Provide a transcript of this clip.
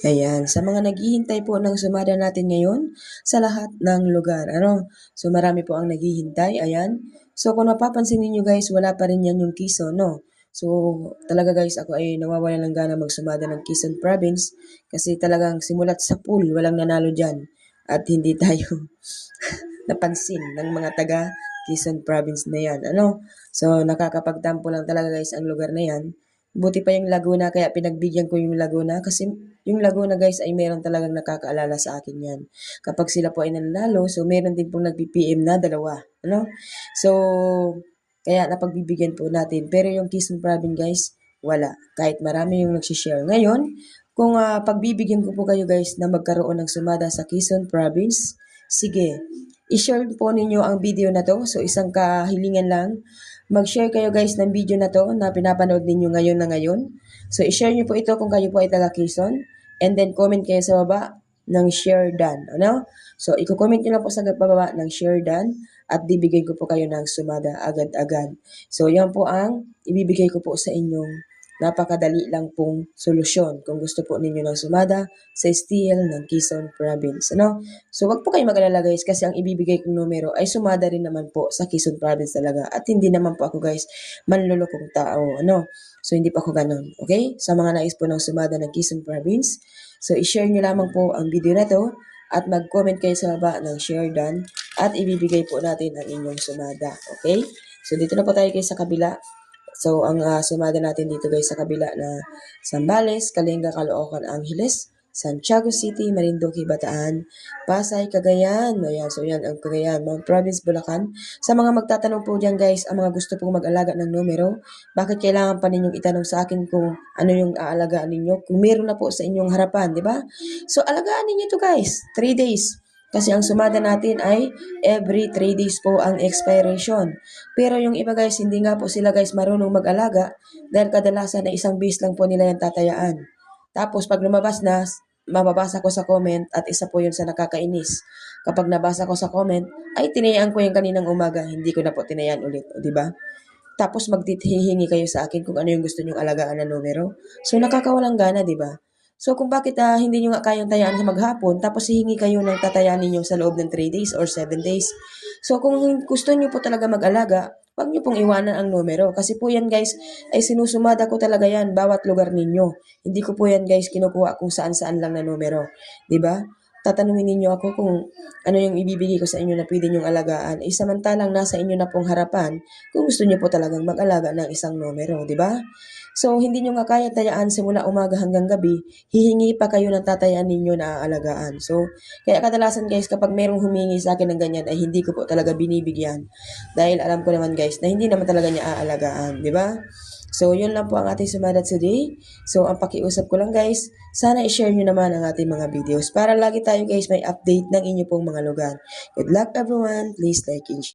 Ayan, sa mga naghihintay po ng sumada natin ngayon sa lahat ng lugar. So marami po ang naghihintay, ayan. So kung napapansin niyo guys, wala pa rin yan yung Quezon, no? So talaga guys, ako ay nawawala ng gana magsumada ng Quezon Province kasi talagang simulat sa pool, walang nanalo dyan. At hindi tayo napansin ng mga taga Quezon Province na yan, So nakakapagtampo lang talaga guys ang lugar na yan. Buti pa yung Laguna, kaya pinagbigyan ko yung Laguna kasi yung Laguna guys ay meron talagang nakakaalala sa akin yan. Kapag sila po ay nanalo, so meron din pong nagpi-PM na dalawa, So, kaya napagbibigyan po natin. Pero yung Quezon Province guys, wala. Kahit marami yung nagsishare. Ngayon, kung pagbibigyan ko po kayo guys na magkaroon ng sumada sa Quezon Province, sige, i-share po ninyo ang video na to. So, isang kahilingan lang. Mag-share kayo guys ng video na to na pinapanood ninyo ngayon na ngayon. So, i-share nyo po ito kung kayo po ay taga Quezon. And then, comment kayo sa baba ng share done. So, i-comment nyo lang po sa baba ng share done at bibigay ko po kayo ng sumada agad-agad. So, yan po ang ibibigay ko po sa inyong napakadali lang pong solusyon kung gusto po ninyo ng sumada sa STL ng Quezon Province. So, wag po kayo mag-alala guys kasi ang ibibigay kong numero ay sumada rin naman po sa Quezon Province talaga. At hindi naman po ako guys manlulokong tao. So, hindi po ako ganun. Okay? Sa mga nais po ng sumada ng Quezon Province, so i-share nyo lamang po ang video na to at mag-comment kayo sa baba ng share done at ibibigay po natin ang inyong sumada. Okay? So, dito na po tayo guys sa kabila. So, ang sumada natin dito guys sa kabila na Zambales, Kalinga, Caloocan, Angeles, Santiago City, Marinduque, Bataan, Pasay, Cagayan. Ayan, so yan ang Cagayan, Mount Province, Bulacan. Sa mga magtatanong po dyan guys, ang mga gusto pong mag-alaga ng numero, bakit kailangan pa ninyong itanong sa akin kung ano yung aalagaan ninyo? Kung meron na po sa inyong harapan, di ba? So, alagaan ninyo to guys, 3 days. Kasi ang sumada natin ay every 3 days po ang expiration. Pero yung iba guys, hindi nga po sila guys marunong mag-alaga dahil kadalasan na isang base lang po nila yung tatayaan. Tapos pag lumabas na, mababasa ko sa comment at isa po yun sa nakakainis. Kapag nabasa ko sa comment, ay tinayaan ko yung kaninang umaga, hindi ko na po tinayaan ulit, di ba? Tapos maghihingi kayo sa akin kung ano yung gusto nyong alagaan na numero. So nakakawalang gana, di ba? So kung bakit hindi nyo nga kayang tayaan sa maghapon, tapos hihingi kayo ng tatayaan ninyo sa loob ng 3 days or 7 days. So kung gusto nyo po talaga mag-alaga, wag nyo pong iwanan ang numero. Kasi po yan guys, ay sinusumada ko talaga yan bawat lugar ninyo. Hindi ko po yan guys kinukuha kung saan-saan lang na numero. Diba? Tatanungin ninyo ako kung ano yung ibibigay ko sa inyo na pwede nyong alagaan. Samantalang nasa inyo na pong harapan kung gusto nyo po talagang mag-alaga ng isang numero. Diba? So, hindi nyo nga kaya tayaan simula umaga hanggang gabi, hihingi pa kayo ng tatayaan ninyo na aalagaan. So, kaya kadalasan guys, kapag merong humingi sa akin ng ganyan, ay hindi ko po talaga binibigyan. Dahil alam ko naman guys, na hindi naman talaga niya aalagaan, di ba? So, yun lang po ang ating sumada today. So, ang pakiusap ko lang guys, sana i-share nyo naman ang ating mga videos para lagi tayo guys may update ng inyo pong mga lugar. Good luck everyone. Please like and share.